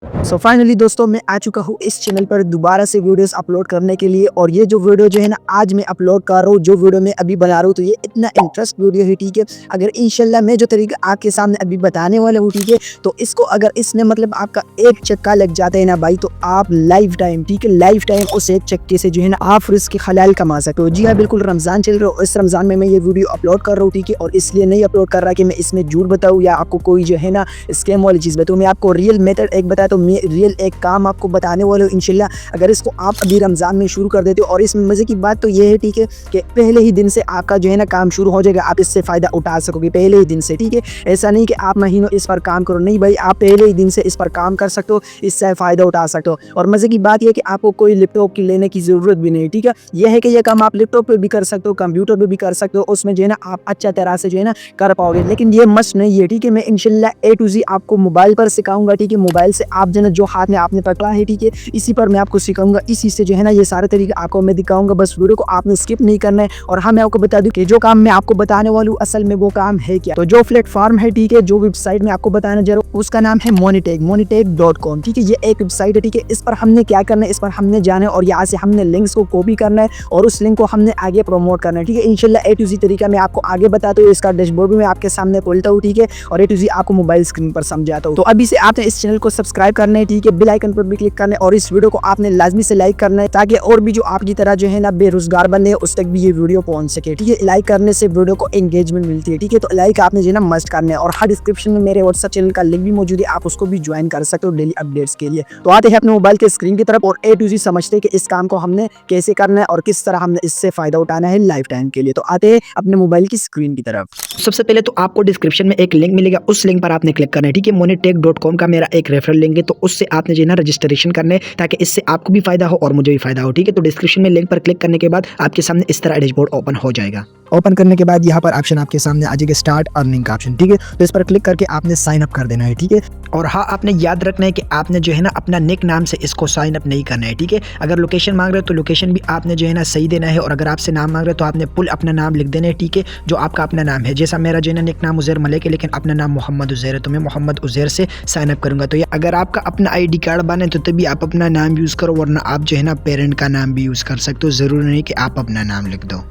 So finally दोस्तों मैं आ चुका हूँ इस चैनल पर दोबारा से वीडियोस अपलोड करने के लिए। और ये जो वीडियो जो है ना आज मैं अपलोड कर रहा हूँ, जो वीडियो मैं अभी बना रहा हूँ, तो ये इतना इंटरेस्ट वीडियो है, ठीक है। अगर इंशाल्लाह मैं जो तरीका आपके सामने अभी बताने वाला हूँ, ठीक है, तो इसको अगर इसने मतलब आपका एक चक्का लग जाता है ना भाई, तो आप लाइफ टाइम, ठीक है, लाइफ टाइम उस एक चक्के से जो है ना आप रिस्क हलाल कमा सकते हो। जी हाँ, बिल्कुल रमजान चल रहा है, इस रमजान में मैं ये वीडियो अपलोड कर रहा हूँ, ठीक है। और इसलिए नहीं अपलोड कर रहा कि मैं इसमें झूठ बताऊँ या आपको कोई जो है ना स्कैम वाली चीज़ बताऊँ। मैं आपको रियल मेथड एक बताया, तो मैं रियल एक काम आपको बताने वाले हो इंशाल्लाह। अगर इसको आप अभी रमजान में शुरू कर देते हो, और इसमें मजे की बात तो ये है, ठीक है, कि पहले ही दिन से आपका जो है ना काम शुरू हो जाएगा, आप इससे फायदा उठा सकोगे पहले ही दिन से, ठीक है। ऐसा नहीं कि आप महीनों इस पर काम करो, नहीं भाई, आप पहले ही दिन से इस पर काम कर सकते हो, इससे फायदा उठा सकते हो। और मजे की बात यह कि आपको कोई लैपटॉप की लेने की जरूरत भी नहीं, ठीक है। यह है कि यह काम आप लैपटॉप पे भी कर सकते हो, कंप्यूटर पे भी कर सकते हो, उसमें जो है ना आप अच्छा तरह से जो है ना कर पाओगे। लेकिन ये मस्ट नहीं है, ठीक है। मैं इंशाल्लाह A to Z आपको मोबाइल पर सिखाऊंगा, ठीक है। मोबाइल से आप जो है ना जो हाथ में आपने पकड़ा है, ठीक है, इसी पर मैं आपको सिखाऊंगा, इसी से जो है ना ये सारे तरीके आपको मैं दिखाऊंगा। बस वीडियो को आपने स्किप नहीं करना है। और हाँ, मैं आपको बता दूं कि जो काम मैं आपको बताने वाला हूँ असल में वो काम है क्या। तो जो प्लेटफॉर्म है, ठीक है, जो वेबसाइट में आपको बताने जा रहा हूँ उसका नाम है moneytag.com, ठीक है। ये एक वेबसाइट है, ठीक है। इस पर हमने क्या करना है, इस पर हमने जाना है और यहाँ से हमने लिंक्स को कॉपी करना है और उस लिंक को हमने आगे प्रमोट करना है, ठीक है। इंशाल्लाह A to Z तरीका मैं आपको आगे बताता हूँ। इसका डैशबोर्ड भी मैं आपके सामने खोलता हूँ, ठीक है, और A to Z आपको मोबाइल स्क्रीन पर समझाता हूँ। तो अभी से आपने इस चैनल को सब्सक्राइब करना है, ठीक है, बेल आइकन पर भी क्लिक करना है और इस वीडियो को आपने लाजमी से लाइक करना है, ताकि और भी जो आपकी तरह जो है ना बेरोजगार बंदे हैं उस तक भी ये वीडियो पहुंच सके, ठीक है। लाइक करने से वीडियो को एंगेजमेंट मिलती है, ठीक है। तो लाइक आपने जो है ना मस्ट करना है। और हर डिस्क्रिप्शन में मेरे व्हाट्सएप चैनल का लिंक भी मौजूद है, आप उसको भी ज्वाइन कर सकते हो डेली अपडेट्स के लिए। तो आते हैं अपने मोबाइल के स्क्रीन की तरफ और A to Z समझते हैं कि इस काम को हमने कैसे करना है और किस तरह हमने इससे फायदा उठाना है लाइफ टाइम के लिए। तो आते हैं अपने मोबाइल की स्क्रीन की तरफ। सबसे पहले तो आपको डिस्क्रिप्शन में एक लिंक मिलेगा, उस लिंक पर आपने क्लिक करना है, ठीक है। moneytag.com का मेरा एक रेफरल लिंक है, तो उससे आपने जो है ना रजिस्ट्रेशन करना है, ताकि इससे आपको भी फायदा हो और मुझे भी फायदा हो, ठीक है। तो डिस्क्रिप्शन में लिंक पर क्लिक करने के बाद आपके सामने इस तरह डैशबोर्ड ओपन हो जाएगा। ओपन करने के बाद यहाँ पर ऑप्शन आपके सामने आ जाएगा स्टार्ट अर्निंग का ऑप्शन, ठीक है। तो इस पर क्लिक करके आपने साइन अप कर देना है, ठीक है। और हाँ, आपने याद रखना है कि आपने जो है ना अपना निक नाम से इसको साइन अप नहीं करना है, ठीक है। अगर लोकेशन मांग रहे हो तो लोकेशन भी आपने जो है ना सही देना है, और अगर आपसे नाम मांग रहे हो तो आपने फुल अपना नाम लिख देना है, ठीक है, जो आपका अपना नाम है। जैसा मेरा जो है ना निक नाम उज़ैर मलिक है, लेकिन अपना नाम मोहम्मद उज़ैर है, तो मैं मोहम्मद उज़ैर से साइन अप करूंगा। तो ये अगर आपका अपना ID कार्ड बने तो तभी आप अपना नाम यूज़ करो, वरना आप जो है ना पेरेंट का नाम भी यूज़ कर सकते हो, ज़रूरी नहीं कि आप अपना नाम लिख दो।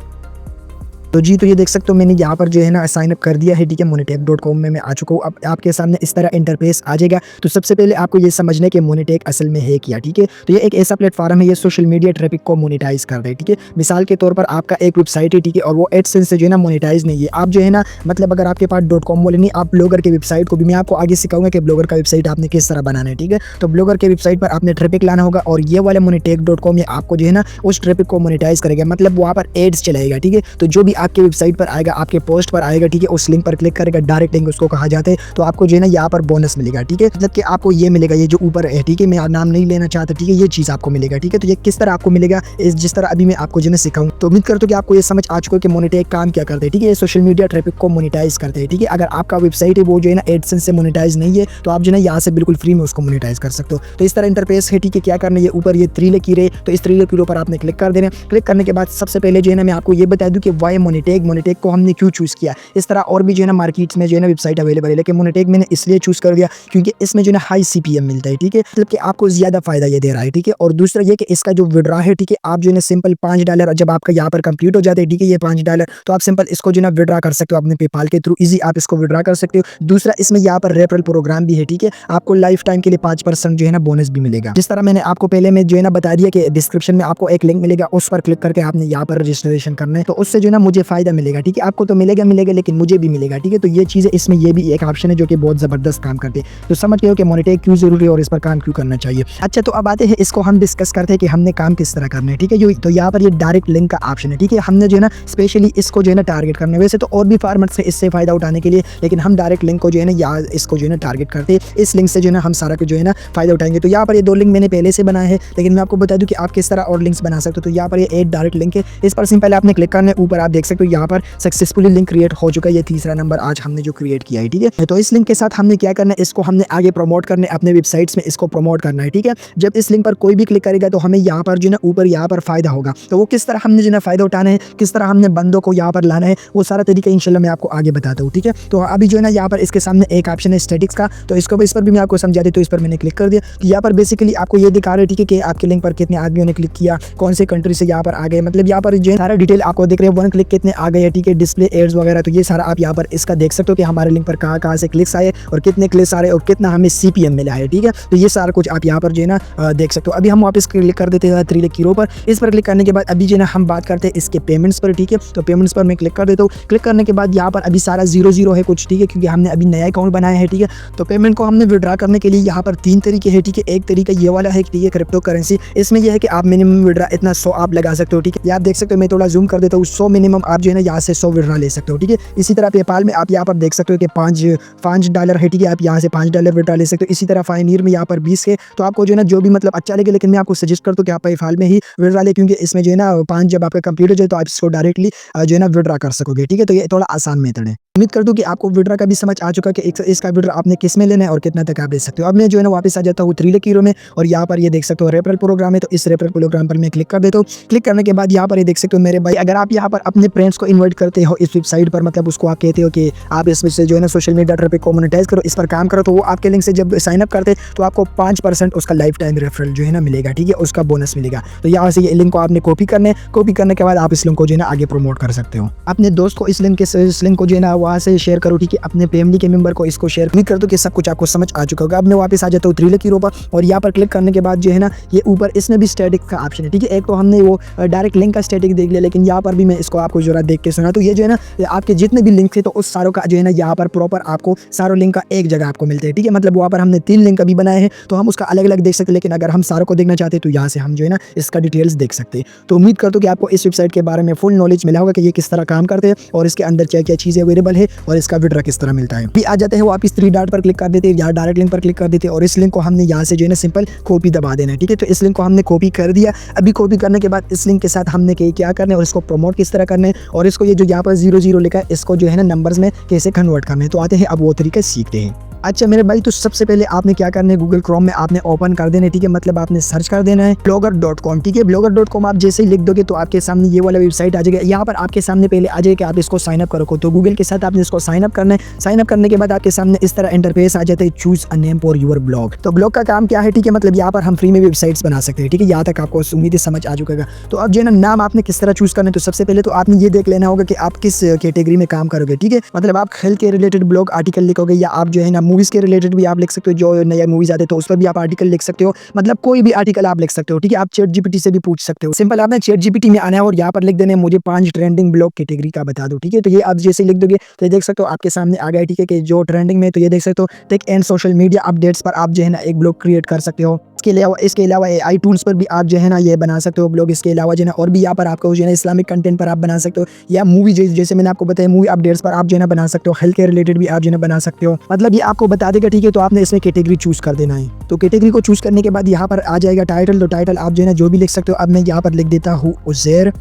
तो जी, तो ये देख सकते हो मैंने यहाँ पर जो है ना साइन अप कर दिया है, ठीक है। moneytag.com में मैं आ चुका हूँ। अब आपके सामने इस तरह इंटरफेस आ जाएगा। तो सबसे पहले आपको ये समझना है कि मोनीटैग असल में है क्या, ठीक है। तो ये एक ऐसा प्लेटफॉर्म है, ये सोशल मीडिया ट्रैफिक को मोनेटाइज कर रहा है, ठीक है। मिसाल के तौर पर आपका एक वेबसाइट है, ठीक है, और वो एडसेंस से जो है ना मोनेटाइज नहीं है। आप जो है ना मतलब अगर आपके पास .com वाले नहीं, आप ब्लॉगर के वेबसाइट को भी मैं आपको आगे सिखाऊंगा कि ब्लॉगर का वेबसाइट आपने किस तरह बनाना है, ठीक है। तो ब्लॉगर के वेबसाइट पर आपने ट्रैफिक लाना होगा और ये वाला moneytag.com ये आपको जो है ना उस ट्रैफिक को मोनेटाइज करेगा, मतलब वहाँ पर एड्स चलाएगा, ठीक है। तो जो भी आपके वेबसाइट पर आपके पोस्ट पर आएगा, ठीक है, उस लिंक पर क्लिक करेगा, डायरेक्ट लिंक उसको कहा जाता है, तो आपको जो है ना यहाँ पर बोनस मिलेगा, ठीक है। मतलब कि आपको ये मिलेगा, ये जो ऊपर है, ठीक है, मैं नाम नहीं लेना चाहता, ठीक है, ये चीज़ आपको मिलेगा, ठीक है। तो ये किस तरह आपको मिलेगा, इस जिस तरह अभी मैं आपको जो है सिखाऊं। तो उम्मीद करता हूं कि आपको ये समझ आ चुका है कि मोनेटाइज काम क्या करते हैं, ठीक है। ये सोशल मीडिया ट्रैफिक को मोनेटाइज करते हैं, ठीक है। अगर आपका वेबसाइट है वो जो है ना एडसेंस से मोनेटाइज नहीं है, तो आप जो है ना यहाँ से बिल्कुल फ्री में उसको मोनेटाइज कर सकते हो। तो इस तरह इंटरफेस है, ठीक है। क्या करना है, ये ऊपर ये 3 लिखी रहे, तो इस 3 के ऊपर आपने क्लिक कर देना। क्लिक करने के बाद सबसे पहले जो है ना मैं आपको ये बता दूं कि वाई मोनेटैग को हमने क्यों चूज़ किया। इस तरह और भी जो है ना मार्केट्स में जो है ना वेबसाइट अवेलेबल है, लेकिन मोनेटैग मैंने इसलिए चूज़ कर दिया क्योंकि इसमें जो है ना हाई CPM मिलता है, ठीक है, मतलब कि आपको ज़्यादा फायदा ये दे रहा है, ठीक है। और दूसरा ये कि इसका जो विड्रॉ है, ठीक है, आप जो है ना सिंपल $5 जब आपका यहाँ पर कंप्लीट हो जाता है, ठीक है, ये $5, तो आप सिंपल इसको जो है ना विड्रॉ कर सकते हो अपने पेपाल के थ्रू, ईजी आप इसको विड्रॉ कर सकते हो। दूसरा इसमें यहाँ पर रेफरल प्रोग्राम भी है, ठीक है, आपको लाइफ टाइम के लिए 5% जो है ना बोनस भी मिलेगा। जिस तरह मैंने आपको पहले में जो है ना बता दिया कि डिस्क्रिप्शन में आपको एक लिंक मिलेगा, उस पर क्लिक करके आपने यहाँ पर रजिस्ट्रेशन करना है, तो उससे जो है ना मुझे फायदा मिलेगा, ठीक है। आपको तो मिलेगा लेकिन मुझे भी मिलेगा, ठीक है। तो ये चीज़ है, इसमें ये भी एक ऑप्शन है जो कि बहुत ज़बरदस्त काम करते हैं। तो समझ गए हो कि मोनेटैग क्यों ज़रूरी है और इस पर काम क्यों करना चाहिए। अच्छा, तो अब आते हैं इसको हम डिस्कस करते हैं कि हमने काम किस तरह करना है, ठीक है। तो यहाँ पर ये डायरेक्ट लिंक का ऑप्शन है, ठीक है। हमने जो है ना स्पेशली इसको जो है ना टारगेट करना है। वैसे तो और भी फार्मेट्स है इससे फ़ायदा उठाने के लिए, लेकिन हम डायरेक्ट लिंक को जो है ना या इसको जो है ना टारगेट करते हैं। इस लिंक से जो है ना हम सारा जो है ना फ़ायदा उठाएंगे। तो यहाँ पर ये 2 लिंक मैंने पहले से बनाए हैं, लेकिन मैं आपको बता दूँ कि आप किस तरह और लिंक्स बना सकते हो। तो यहाँ पर ये 8 डायरेक्ट लिंक है, इस पर सिंपल आपने क्लिक करना है। ऊपर आप देख सकते हो यहाँ पर सक्सेसफुली लिंक क्रिएट हो चुका है। ये तीसरा नंबर आज हमने जो क्रिएट किया है, ठीक है। तो इस लिंक के साथ हमने क्या करना है, इसको हमने आगे प्रमोट करना है, अपने वेबसाइट्स में इसको प्रमोट करना है, ठीक है। जब इस लिंक पर कोई भी क्लिक करेगा तो हमें यहाँ पर जो है ऊपर यहाँ पर फायदा होगा। तो वो किस तरह हमने जो है फायदा उठाना है, किस तरह हमने बंदों को यहाँ पर लाना है, वो सारा तरीका इंशाल्लाह मैं आपको आगे बताता हूँ, ठीक है। तो अभी जो है ना यहाँ पर इसके सामने एक ऑप्शन है स्टैटिक्स का, तो इस पर भी मैं आपको समझा दी। तो इस पर मैंने क्लिक कर दिया। यहाँ पर बेसिकली आपको ये दिखा रहा है, ठीक है, कि आपके लिंक पर कितने आदमियों ने क्लिक किया, कौन से कंट्री से यहाँ पर आ गए, मतलब यहाँ पर जो है सारा डिटेल आपको दिख रहे हैं, 1 क्लिक कितने आ गए, ठीक है, डिस्प्ले एड्स वगैरह। तो ये सारा आप यहाँ पर इसका देख सकते हो कि हमारे लिंक पर कहाँ से क्लिक्स आए और कितने क्लिक्स आ रहे और कितना हमें CPM मिला है, ठीक है। तो ये सारा कुछ आप यहाँ पर जो है ना देख सकते हो। अभी हम वापस क्लिक कर देते हैं 3 लिंक कीरो पर। इस पर क्लिक करने के बाद अभी जो है ना हम बात करते हैं इसके पेमेंट्स पर, ठीक है। तो पेमेंट्स पर मैं क्लिक कर देता हूँ। क्लिक करने के बाद यहाँ पर अभी सारा 0 है कुछ, ठीक है, क्योंकि हमने अभी नया अकाउंट बनाया है, ठीक है। तो पेमेंट को हमने विड्रा करने के लिए यहाँ पर 3 तरीके हैं, ठीक है। एक तरीका ये वाला है, ठीक है, क्रिप्टो करेंसी। इसमें यह है कि आप मिनिमम विड्रा इतना 100 आप लगा सकते हो, ठीक है। ये आप देख सकते हो, मैं थोड़ा जूम कर देता हूँ। 100 मिनिमम आप जो है ना यहाँ से 100 विड्रा ले सकते हो, ठीक है। इसी तरह पेपाल में आप यहाँ पर देख सकते हो कि $5 है, ठीक है, आप यहाँ से $5 विड्रा ले सकते हो। इसी तरह फाइनियर में यहाँ पर 20 है। तो आपको जो है ना जो भी मतलब अच्छा लगे, लेकिन मैं आपको सजेस्ट करता हूँ कि आप पेपाल में ही विड्रा ले, क्योंकि इसमें जो है ना 5 जब आपका कंप्लीट हो जाए तो आप इसको डायरेक्टली जो है ना विड्रा कर सकोगे, ठीक है। तो ये थोड़ा आसान मेथड है। उम्मीद करता हूँ कि आपको विड्रा का भी समझ आ चुका है कि इसका विड्रा आपने किस में लेना है और कितना तक आप ले सकते हो। अब मैं जो है ना वापस आ जाता हूँ 3 लिंक कीरो में, और यहाँ पर ये देख सकते हो रेफरल प्रोग्राम है। तो इस रेफरल प्रोग्राम पर मैं क्लिक कर देता हूँ। क्लिक करने के बाद यहाँ पर ये देख सकते हो मेरे भाई, अगर आप यहाँ पर अपने फ्रेंड्स को इन्वाइट करते हो इस वेबसाइट पर, मतलब उसको आप कहते हो कि आप इसमें से जो है ना सोशल मीडिया ट्रैफिक को मोनेटाइज करो, इस पर काम करो, तो वो आपके लिंक से जब साइन अप करते तो आपको 5% उसका लाइफ टाइम रेफरल जो है ना मिलेगा, ठीक है, उसका बोनस मिलेगा। तो यहाँ से ये लिंक को आपने कॉपी करने के बाद आप इस लिंक को जो है ना आगे प्रमोट कर सकते हो। अपने दोस्त को इस लिंक को जो है ना वहाँ से शेयर करो, ठीक है, अपने फैमिली के मेंबर को इसको शेयर। उम्मीद करता हूँ कि सब कुछ आपको समझ आ चुका होगा। अब मैं वापस आ जाता हूँ 3 लिंक कीरो पर, और यहाँ पर क्लिक करने के बाद जो है ना ये ऊपर इसमें भी स्टैटिक का ऑप्शन है, ठीक है। एक तो हमने वो डायरेक्ट लिंक का स्टैटिक देख लिया, लेकिन यहाँ पर भी मैं इसको आपको जरा देख के सुना। तो ये जो है ना आपके जितने भी लिंक थे तो उस सारों का जो है ना यहाँ पर प्रॉपर आपको सारों लिंक का एक जगह आपको मिलते हैं, ठीक है। मतलब वहाँ पर हमने 3 लिंक अभी बनाए हैं, तो हम उसका अलग अलग देख सकते हैं, लेकिन अगर हम सारों को देखना चाहते हैं तो यहाँ से हम जो है ना इसका डिटेल्स देख सकते हैं। तो उम्मीद करता हूँ कि आपको इस वेबसाइट के बारे में फुल नॉलेज मिला होगा कि ये किस तरह काम करते हैं और इसके अंदर क्या क्या चीज़ें अवेलेबल है और इसका विड्रा किस तरह मिलता है। आ जाते हैं वापस 3 डॉट पर क्लिक कर देते हैं, यहाँ डायरेक्ट लिंक पर क्लिक कर देते हैं, और इस लिंक को हमने यहाँ से जो है ना सिंपल कॉपी दबा देना है, ठीक है। तो इस लिंक को हमने कॉपी कर दिया। अभी कॉपी करने के बाद इस लिंक के साथ हमने क्या करना है और इसको प्रमोट किस तरह करना है, और इसको ये जो यहाँ पर 0 लिखा है इसको जो है ना नंबर्स में कैसे कन्वर्ट करना है। तो आते हैं अब वो तरीका सीखते हैं। अच्छा मेरे भाई, तो सबसे पहले आपने क्या करना है, गूगल क्रोम में आपने ओपन कर देना है, ठीक है। मतलब आपने सर्च कर देना है blogger.com, ठीक है। blogger.com आप जैसे ही लिख दोगे तो आपके सामने ये वाला वेबसाइट आ जाएगा। यहाँ पर आपके सामने पहले आ जाएगा कि आप इसको साइन अप करो, तो गूगल के साथ आपने इसको साइन अप करना है। साइन अप करने के बाद आपके सामने इस तरह इंटरफेस आ जाता है, choose a name for your blog. तो ब्लॉग का काम क्या है, ठीक है, मतलब यहाँ पर हम फ्री में वेबसाइट्स बना सकते हैं, ठीक है। यहाँ तक आपको उम्मीद समझ आ चुका। तो अब जो है ना नाम आपने किस तरह चूज करना है, तो सबसे पहले तो आपने ये देख लेना होगा कि आप किस कैटेगरी में काम करोगे, ठीक है। मतलब आप हेल्थ के रिलेटेड ब्लॉग आर्टिकल लिखोगे, या आप जो है ना मूवीज के रिलेटेड भी आप लिख सकते हो, जो नया मूवीज आते हैं तो उस पर भी आप आर्टिकल लिख सकते हो। मतलब कोई भी आर्टिकल आप लिख सकते हो, ठीक है। आप चैट जीपीटी से भी पूछ सकते हो। सिंपल आपने चैट जीपीटी में आना है और यहाँ पर लिख देना है मुझे 5 ट्रेंडिंग ब्लॉग कैटेगरी का बता दो, ठीक है। तो ये आप जैसे लिख दोगे तो ये देख सकते हो आपके सामने आ गया, ठीक है, कि जो ट्रेंडिंग में। तो ये देख सकते हो tech and social media updates पर आप जो है ना एक ब्लॉग क्रिएट कर सकते हो। इसके अलावा आई टूल्स पर भी आप जो है ना ये बना सकते हो ब्लॉग। इसके अलावा जो है ना और भी यहाँ पर आपको जो है ना इस्लामिक कंटेंट पर आप बना सकते हो, या मूवी जैसे मैंने आपको बताया मूवी अपडेट्स पर आप जो है ना बना सकते हो। हेल्थ के रिलेटेड भी आप जो है ना बना सकते हो। मतलब ये आपको बता देगा, ठीक है। तो आपने इसमें कैटेगरी चूज कर देना है। तो कैटेगरी को चूज करने के बाद यहाँ पर आ जाएगा टाइटल। तो टाइटल आप जो है ना जो भी लिख सकते हो। अब मैं यहाँ पर लिख देता हूँ उज़ैर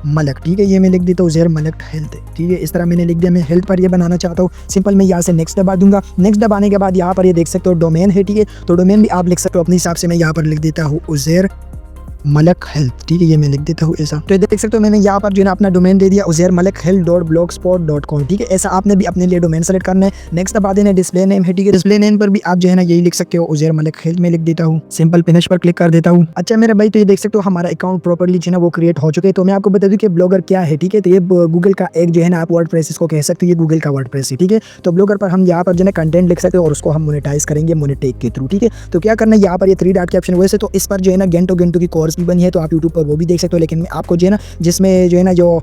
मलक, ठीक है। ये मैं लिख देता हूँ उज़ैर मलक हेल्थ, ठीक है। इस तरह मैंने लिख दिया। मैं हेल्थ पर ये बनाना चाहता हूँ। सिंपल मैं यहाँ से नेक्स्ट दबा दूंगा। नेक्स्ट दबाने के बाद यहाँ पर ये देख सकते हो डोमेन है, ठीक है। तो डोमेन भी आप लिख सकते हो अपने हिसाब से। मैं यहाँ पर लिख देता हूँ उज़ैर मलक हेल्थ, ठीक है। ये मैं लिख देता हूँ ऐसा। तो ये देख सकते हो मैंने यहाँ पर जो है ना अपना डोमेन दे दिया uzairmalakhealth.blogspot.com, ठीक है। ऐसा आपने भी अपने लिए डोमेन सेलेक्ट करना है। नेक्स्ट दबा देना डिस्प्ले नेम है, ठीक है। डिस्प्ले नेम पर भी आप जो है ना यही लिख सकते हो उज़ैर मलक हेल्थ में लिख देता हूँ। सिंपल फिनिश पर क्लिक कर देता हूँ। अच्छा मेरे भाई, तो ये देख सकते हो हमारा अकाउंट प्रॉपर्ली जो है ना वो क्रिएट हो चुके हैं। तो मैं आपको बता दूँ कि ब्लॉगर क्या है, ठीक है। तो ये गूगल का एक जो है ना आप वर्डप्रेस इसको कह सकते हो, ये गूगल का वर्डप्रेस है, ठीक है। तो ब्लॉगर पर हम यहाँ पर जो है कंटेंट लिख सकते हो और उसको हम मोनेटाइज करेंगे मोनेटेक के थ्रू, ठीक है। तो क्या करना है, यहाँ पर ये 3 डॉट के ऑप्शन वैसे तो इस पर जो है ना गेंटो की कोर्स भी बनी है, तो आप यूट्यूब पर वो भी देख सकते हो। लेकिन मैं आपको जो है ना जिसमें जो है ना जो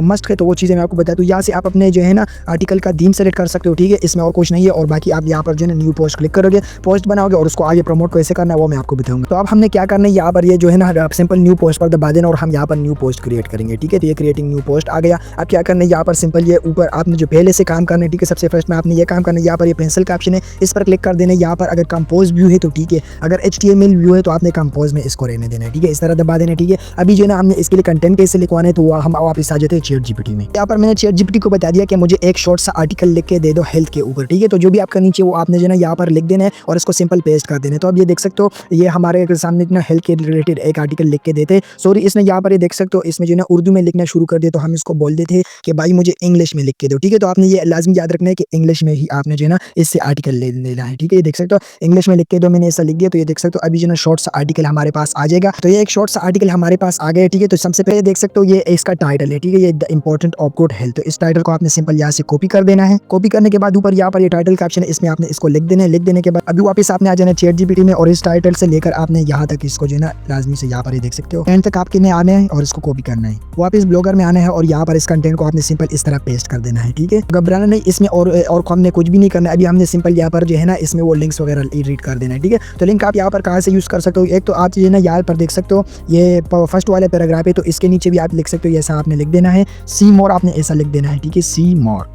मस्ट है तो वो चीज़ें मैं आपको बता दूँ। यहाँ से आप अपने जो है ना आर्टिकल का थीम सेलेक्ट कर सकते हो, ठीक है। इसमें और कुछ नहीं है। और बाकी आप यहाँ पर जो है ना न्यू पोस्ट क्लिक करोगे, पोस्ट बनाओगे और उसको आगे प्रमोट कैसे करना है वो मैं आपको बताऊंगा। तो अब हमने क्या करना है, यहाँ पर ये जो है ना सिंपल न्यू पोस्ट पर दबा देना और हम यहाँ पर न्यू पोस्ट क्रिएट करेंगे, ठीक है। तो ये क्रिएटिंग न्यू पोस्ट आ गया। अब क्या करना है, यहाँ पर सिंपल ये ऊपर आपने जो पहले से काम करना है, ठीक है। सबसे फर्स्ट में आपने ये काम करना है, यहाँ पर ये पेंसिल का ऑप्शन है, इस पर क्लिक कर देना है। यहाँ पर अगर कंपोज व्यू है तो ठीक है, अगर HTML व्यू है तो आपने कंपोज में इसको रहने देना है, ठीक है। इस तरह दबा देना है, ठीक है। अभी जो है ना हमने इसके लिए कंटेंट कैसे लिखवाना है, तो हम वापस आ जाते हैं चैट जीपीटी में। यहाँ पर मैंने चैट जीपीटी को बता दिया कि मुझे एक शॉर्ट सा आर्टिकल लिख के दे दो हेल्थ के ऊपर, ठीक है। तो जो भी आपका नीचे वो आपने जो है ना यहाँ पर लिख देना है और इसको सिंपल पेस्ट कर देना है। तो अब ये देख सकते हो ये हमारे सामने जो हेल्थ के रिलेटेड एक आर्टिकल लिख के देते हैं। सॉरी, इसने यहाँ पर ये देख सकते हो इसमें जो है ना उर्दू में लिखना शुरू कर दिया, तो हम इसको बोल देते हैं कि भाई मुझे इंग्लिश में लिख के दो, ठीक है। तो आपने ये लाजमी याद रखना है कि इंग्लिश में ही आपने जो है ना इससे आर्टिकल लेना है, ठीक है। ये देख सकते हो इंग्लिश में लिख के दो, मैंने ऐसा लिख दिया। तो ये देख सकते हो अभी जो है ना शॉर्ट सा आर्टिकल हमारे पास आ जाएगा। तो ये एक शॉर्ट सा आर्टिकल हमारे पास आ गया, ठीक है। तो सबसे पहले देख सकते हो ये इसका टाइटल है, ठीक है, ये the important of good health. तो इस टाइटल को आपने सिंपल यहाँ से कॉपी कर देना है। कॉपी करने के बाद ऊपर यहाँ पर ये टाइटल का ऑप्शन है, इसमें आपने इसको लिख देना है। लिख देने के बाद अभी वापस आपने आ जाना है चैट जीपीटी में और इस टाइटल से लेकर आपने यहाँ तक इसको जो है ना लाजमी से यहाँ पर ये देख सकते हो एंड तक आपके में आना है और इसको कॉपी करना है। वापस ब्लॉगर में आना है और यहाँ पर इस कंटेंट को आपने सिंपल इस तरह पेस्ट कर देना है, ठीक है। घबराना नहीं, इसमें और हमने कुछ भी नहीं करना है। अभी हमने सिंपल यहाँ पर जो है ना इसमें वो लिंक्स वगैरह रीड कर देना है, ठीक है। तो लिंक आप यहाँ पर कहाँ से यूज़ कर सकते हो, एक तो आप जो है ना यहाँ पर देख सकते हो ये फर्स्ट वाले पैराग्राफ है, तो इसके नीचे भी आप लिख सकते हो, ऐसा आपने लिख देना है सी मोर, आपने ऐसा लिख देना है, ठीक है, सी मोर।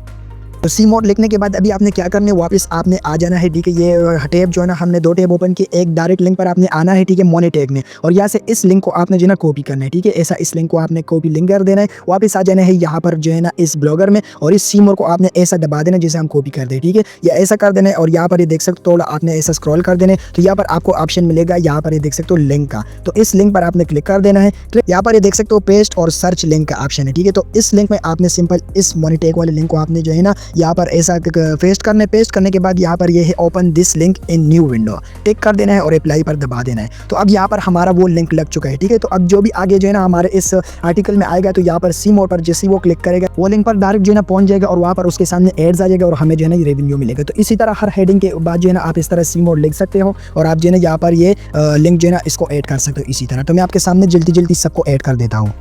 तो सी मोड लिखने के बाद अभी आपने क्या करना है, वापस आपने आ जाना है, ठीक है। ये टैब जो है ना हमने दो टैब ओपन किए, एक डायरेक्ट लिंक पर आपने आना है, ठीक है, मोने टैग में, और यहाँ से इस लिंक को आपने जो है ना कॉपी करना है, ठीक है। ऐसा इस लिंक को आपने कॉपी लिंक कर देना है। वापस आ जाना है यहाँ पर जो है ना इस ब्लॉगर में और इस सी मोड को आपने ऐसा दबा देना जैसे हम कॉपी कर दे, ठीक है। या ऐसा कर देना है और यहाँ पर ये देख सकते हो थोड़ा आपने ऐसा स्क्रॉल कर देना है, तो यहाँ पर आपको ऑप्शन मिलेगा, यहाँ पर ये देख सकते हो लिंक का, तो इस लिंक पर आपने क्लिक कर देना है। यहाँ पर ये देख सकते हो पेस्ट और सर्च लिंक का ऑप्शन है, ठीक है। तो इस लिंक में आपने सिंपल इस मोने टैग वाले लिंक को आपने जो है ना यहाँ पर ऐसा पेस्ट करने के बाद यहाँ पर ये है open this link in new window, tick कर देना है और अप्लाई पर दबा देना है। तो अब यहाँ पर हमारा वो लिंक लग चुका है, ठीक है। तो अब जो भी आगे जो है ना हमारे इस आर्टिकल में आएगा, तो यहाँ पर सी मोड पर जैसे वो क्लिक करेगा वो लिंक पर डायरेक्ट जो है ना पहुंच जाएगा और वहाँ पर उसके सामने एड्स आ जाएगा और हमें जो है ना रेवेन्यू मिलेगा। तो इसी तरह हर हेडिंग के बाद जो है ना आप इस तरह सी मोड लिख सकते हो और आप जो है ना यहाँ पर ये लिंक जो है ना इसको ऐड कर सकते हो इसी तरह। तो मैं आपके सामने जल्दी सबको ऐड कर देता हूँ।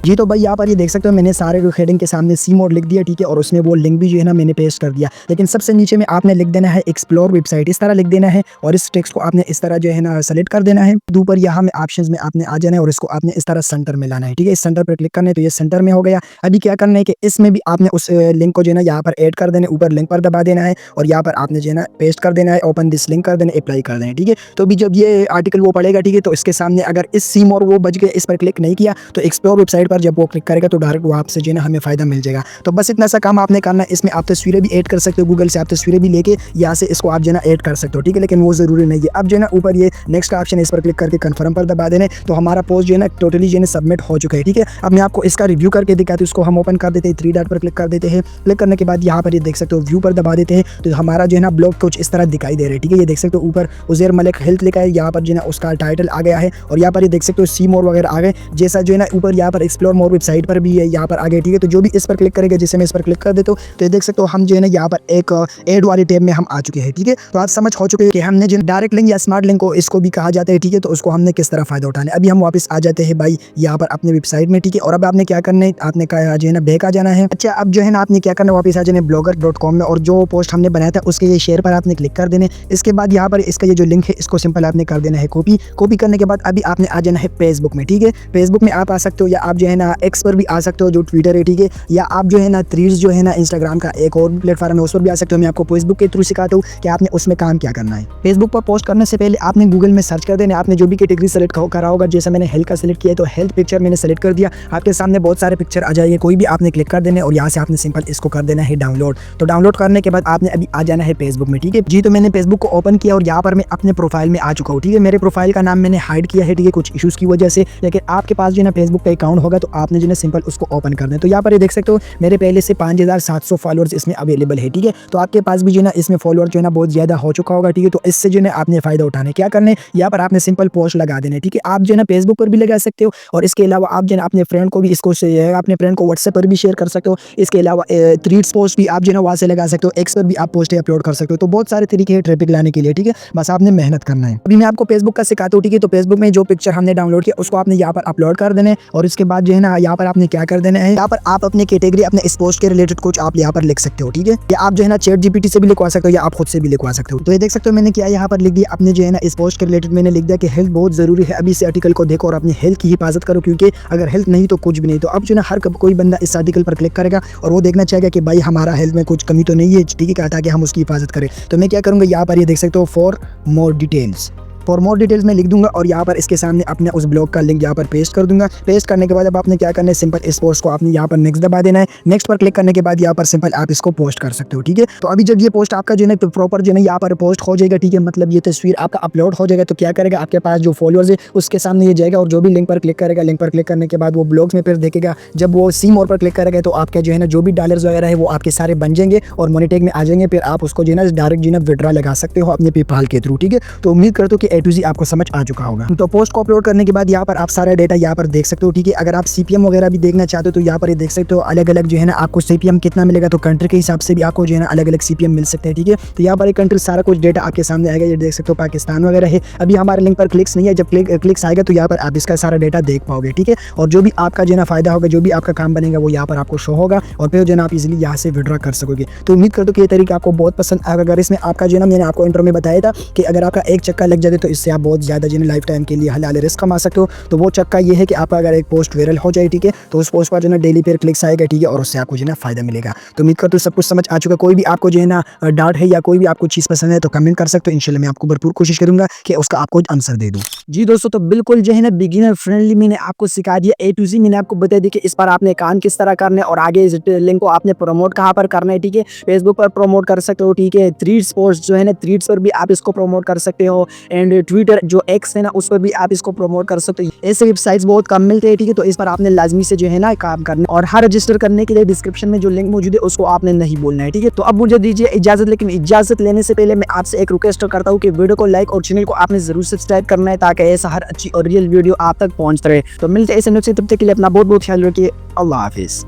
जी, तो भाई यहाँ पर ये देख सकते हो मैंने सारे हेडिंग के सामने सी मोड लिख दिया, ठीक है, और उसमें वो लिंक भी जो है ना मैंने पेस्ट कर दिया। लेकिन सबसे नीचे में आपने लिख देना है एक्सप्लोर वेबसाइट, इस तरह लिख देना है और इस टेक्स्ट को आपने इस तरह जो है ना सेलेक्ट कर देना है। ऊपर यहाँ में ऑप्शंस में आपने आ जाना है और इसको आपने इस तरह सेंटर में लाना है, ठीक है। इस सेंटर पर क्लिक करना है तो ये सेंटर में हो गया। अभी क्या करना है कि इसमें भी आपने उस लिंक को जो है ना यहाँ पर ऐड कर देना है, ऊपर लिंक पर दबा देना है और यहाँ पर आपने जो है ना पेस्ट कर देना है, ओपन दिस लिंक कर देना है, अप्लाई कर देना है, ठीक है। तो अभी जब ये आर्टिकल वो पढ़ेगा, ठीक है, तो इसके सामने अगर इस सी मोड वो बच गया, इस पर क्लिक नहीं किया, तो एक्सप्लोर वेबसाइट पर जब वो क्लिक करेगा तो डायरेक्ट वहाँ से जो है ना हमें फायदा मिल जाएगा। तो बस इतना सा काम आपने करना है। इसमें आप तस्वीरें भी ऐड कर सकते हो, गूगल से आप तस्वीरें भी लेके यहाँ से इसको आप जो है ना ऐड कर सकते हो, ठीक है, लेकिन वो जरूरी नहीं है। अब जो है ना ऊपर ये नेक्स्ट का ऑप्शन है, इस पर क्लिक करके कन्फर्म पर दबा देने, तो हमारा पोस्ट जो है ना टोटली जो है ना सबमिट हो चुका है, ठीक है। अब मैं आपको इसका रिव्यू करके दिखाती हूँ। इसको हम ओपन कर देते हैं, 3 डॉट पर क्लिक कर देते हैं। क्लिक करने के बाद यहाँ पर ये देख सकते हो व्यू पर दबा देते हैं, तो हमारा जो है ना ब्लॉग कुछ इस तरह दिखाई दे रहा है, ठीक है। ये देख सकते हो ऊपर उज़ैर मलिक हेल्थ लिखा है, यहाँ पर जो है ना उसका टाइटल आ गया है और यहाँ पर ये देख सकते हो सी मोर वगैरह आ गए, जैसा जो है ना ऊपर यहाँ पर एक्सप्लोर मोर वेबसाइट पर भी है, यहाँ पर आ गए, ठीक है। तो जो भी इस पर क्लिक करेगा, जैसे मैं इस पर क्लिक कर देता हूँ, तो ये देख सकते हो हम जो है ना यहाँ पर एक एड वाली टैब में हम आ चुके हैं, ठीक है। तो आप समझ हो चुके हैं कि हमने जो डायरेक्ट लिंक या स्मार्ट लिंक को इसको भी कहा जाता है, ठीक है, तो उसको हमने किस तरह फायदा उठाना है। अभी हम वापस आ जाते हैं भाई यहाँ पर अपने वेबसाइट में, ठीक है। और अब आपने क्या करना है, आपने जो है ना बैक आ जाना है। अच्छा, अब जो है ना आपने क्या करना है, वापस आ जाना है blogger.com में और जो पोस्ट हमने बनाया था उसके ये शेयर पर आपने क्लिक कर देने। इसके बाद यहाँ पर इसका ये जो लिंक है इसको सिंपल आपने कर देना है कॉपी करने के बाद अभी आपने आ जाना है फेसबुक में, ठीक है। फेसबुक में आप आ सकते हो या आप जो है ना एक्स पर भी आ सकते हो जो ट्विटर है, ठीक है, या आप जो है ना थ्रीड्स जो है ना इंस्टाग्राम का एक और प्लेटफॉर्म है उस पर भी आ सकते हो। मैं आपको फेसबुक के थ्रू सिखाता हूँ कि आपने उसमें काम क्या करना है। फेसबुक पर पोस्ट करने से पहले आपने गूगल में सर्च कर देना, आपने जो भी कैटेगरी सेलेक्ट करा होगा, जैसे मैंने हेल्थ का सेलेक्ट किया है तो हेल्थ पिक्चर मैंने सेलेक्ट कर दिया। आपके सामने बहुत सारे पिक्चर आ जाएंगे, कोई भी आपने क्लिक कर देना और यहाँ से आपने सिंपल इसको कर देना है डाउनलोड। तो डाउनलोड करने के बाद आपने अभी आ जाना है फेसबुक में, ठीक है जी। तो मैंने फेसबुक को ओपन किया और यहाँ पर मैं अपने प्रोफाइल में आ चुका हूँ, ठीक है। मेरे प्रोफाइल का नाम मैंने हाइड किया है, ठीक है, कुछ इशूज़ की वजह से, लेकिन आपके पास जो है ना फेसबुक का अकाउंट होगा तो आपने जो है सिंपल उसको ओपन करना है। तो यहाँ पर ये देख सकते हो मेरे पहले से 5700 फॉलोअर्स इसमें अवेलेबल है, ठीक है। तो आपके पास भी जो है ना इसमें फॉलोअर जो है ना बहुत ज़्यादा हो चुका होगा, ठीक है। तो इससे जो है आपने फ़ायदा उठाना है। क्या करना है, यहाँ पर आपने सिंपल पोस्ट लगा देना है, ठीक है। आप जो है ना फेसबुक पर भी लगा सकते हो और इसके अलावा आप जो है अपने फ्रेंड को भी इसको अपने फ्रेंड को व्हाट्सएप पर भी शेयर कर सकते हो। इसके अलावा थ्रीड्स पोस्ट भी आप जो है ना वहाँ से लगा सकते हो, एक्स पर भी आप पोस्टें अपलोड कर सकते हो। तो बहुत सारे तरीके हैं ट्रैफिक लाने के लिए, ठीक है, बस आपने मेहनत करना है। अभी मैं आपको फेसबुक का सिखाता हूँ, ठीक है। तो फेसबुक में जो पिक्चर हमने डाउनलोड किया उसको आपने यहाँ पर अपलोड कर देना है और इसके बाद जो है ना यहाँ पर आपने क्या कर देना है, यहाँ पर आप अपनी कैटेगरी अपने स्पोर्ट्स के रिलेटेड कुछ आप यहाँ पर लिख सकते हो, ठीक है। या आप जो है ना चैट जीपीटी से भी लिखवा सकते हो या आप खुद से भी लिखवा सकते हो। तो ये देख सकते हो मैंने क्या यहाँ पर लिख दिया, अपने जो है ना स्पोर्ट्स के रिलेटेड मैंने लिख दिया कि हेल्थ बहुत जरूरी है, अभी इस आर्टिकल को देखो और अपनी हेल्थ की हिफाजत करो, क्योंकि अगर हेल्थ नहीं तो कुछ भी नहीं। तो अब जो है ना हर कोई बंदा इस आर्टिकल पर क्लिक करेगा और वो देखना चाहेगा कि भाई हमारा हेल्थ में कुछ कमी तो नहीं है, ठीक है, ताकि हम उसकी हिफाजत करें। तो मैं क्या करूँगा, यहाँ पर ये देख सकते हो फॉर मोर डिटेल्स मैं लिख दूंगा और यहाँ पर इसके सामने अपने उस ब्लॉग का लिंक यहाँ पर पेस्ट कर दूंगा। पेस्ट करने के बाद अब आपने क्या करना है, सिंपल स्पोर्ट्स को आपने यहाँ पर नेक्स्ट दबा देना है। नेक्स्ट पर क्लिक करने के बाद यहाँ पर सिंपल आप इसको पोस्ट कर सकते हो, ठीक है। तो अभी जब ये पोस्ट आपका जो है ना प्रॉपर जो है यहाँ पर पोस्ट हो जाएगा, ठीक है, मतलब ये तस्वीर आपका अपलोड हो जाएगा, तो क्या करेगा, आपके पास जो फॉलोअर्स है उसके सामने ये जाएगा और जो भी लिंक पर क्लिक करेगा, लिंक पर क्लिक करने के बाद वो ब्लॉग्स में फिर देखेगा। जब वो सी मोर पर क्लिक करेगा तो आपका जो है ना जो भी डॉलर्स वगैरह है वो आपके सारे बन जाएंगे और मोनेटैग में आ जाएंगे। फिर आप उसको जो है ना डायरेक्ट जो है ना विड्रॉ लगा सकते हो अपने पेपाल के थ्रू, ठीक है। तो उम्मीद करता हूँ कि A to Z आपको समझ आ चुका होगा। तो पोस्ट को अपलोड करने के बाद यहाँ पर आप सारा डेटा यहाँ पर देख सकते हो, ठीक है। अगर आप CPM वगैरह भी देखना चाहते हो तो यहाँ पर ये देख सकते हो अलग अलग जो है ना आपको CPM कितना मिलेगा, तो कंट्री के हिसाब से भी आपको जो है ना अलग अलग CPM मिल सकते हैं, ठीक है। तो यहाँ पर एक कंट्री सारा कुछ डेटा आपके सामने आएगा, ये देख सकते हो पाकिस्तान वगैरह है। अभी हमारे लिंक पर क्लिक्स नहीं है, जब क्लिक्स आएगा तो यहाँ पर आप इसका सारा डेटा देख पाओगे, ठीक है। और जो भी आपका जो है ना फायदा होगा, जो भी आपका काम बनेगा वो यहाँ पर आपको शो होगा और फिर जो है ना आप इजीली यहाँ से विड्रॉ कर सकोगे। तो उम्मीद करता हूँ कि ये तरीका आपको बहुत पसंद आएगा। अगर इसमें आपका जो है ना मैंने आपको इंट्रो में बताया था कि अगर आपका एक चक्का लग जाए तो इससे आप बहुत ज़्यादा जो है लाइफ टाइम के लिए हलाल रिस्क कमा सकते हो। तो वो चक्का ये है कि आपका अगर एक पोस्ट वायरल हो जाए, ठीक है, तो उस पोस्ट पर जो है ना डेली फिर क्लिक्स आएगा, ठीक है, और उससे आपको जो है ना फायदा मिलेगा। तो उम्मीद करता हूँ सब कुछ समझ आ चुका। कोई भी आपको जो है ना डाउट है या कोई भी आपको चीज़ पसंद है तो कमेंट कर सकते हो। इंशाल्लाह मैं आपको भरपूर कोशिश करूंगा कि उसका आपको आंसर दे दूँ। जी दोस्तों, तो बिल्कुल जो है ना बिगिनर फ्रेंडली मैंने आपको सिखा दिया, A to Z मैंने आपको बता दिया कि इस पर आपने काम किस तरह करना है और आगे इस लिंक को आपने प्रमोट कहाँ पर करना है, ठीक है। फेसबुक पर प्रमोट कर सकते हो, ठीक है। थ्रीड्स पोस्ट जो है ना थ्रीड्स पर भी आप इसको प्रमोट कर सकते हो एंड ट्विटर जो X है ना उस पर भी आप इसको प्रमोट कर सकते हो। ऐसे वेबसाइट्स बहुत कम मिलते हैं, ठीक है। तो इस पर आपने लाजमी से जो है ना काम करना और हर रजिस्टर करने के लिए डिस्क्रिप्शन में जो लिंक मौजूद है उसको आपने नहीं बोलना है, ठीक है। तो अब मुझे दीजिए इजाजत, लेकिन इजाजत लेने से पहले मैं आपसे एक रिक्वेस्ट करता हूँ कि वीडियो को लाइक और चैनल को आपने जरूर सब्सक्राइब करना है ताकि ऐसा हर अच्छी और रियल वीडियो आप तक पहुंचता रहे। तो मिलते हैं ऐसे नुस्खे, तब तक के लिए अपना बहुत बहुत ख्याल रखिए। अल्लाह हाफिज।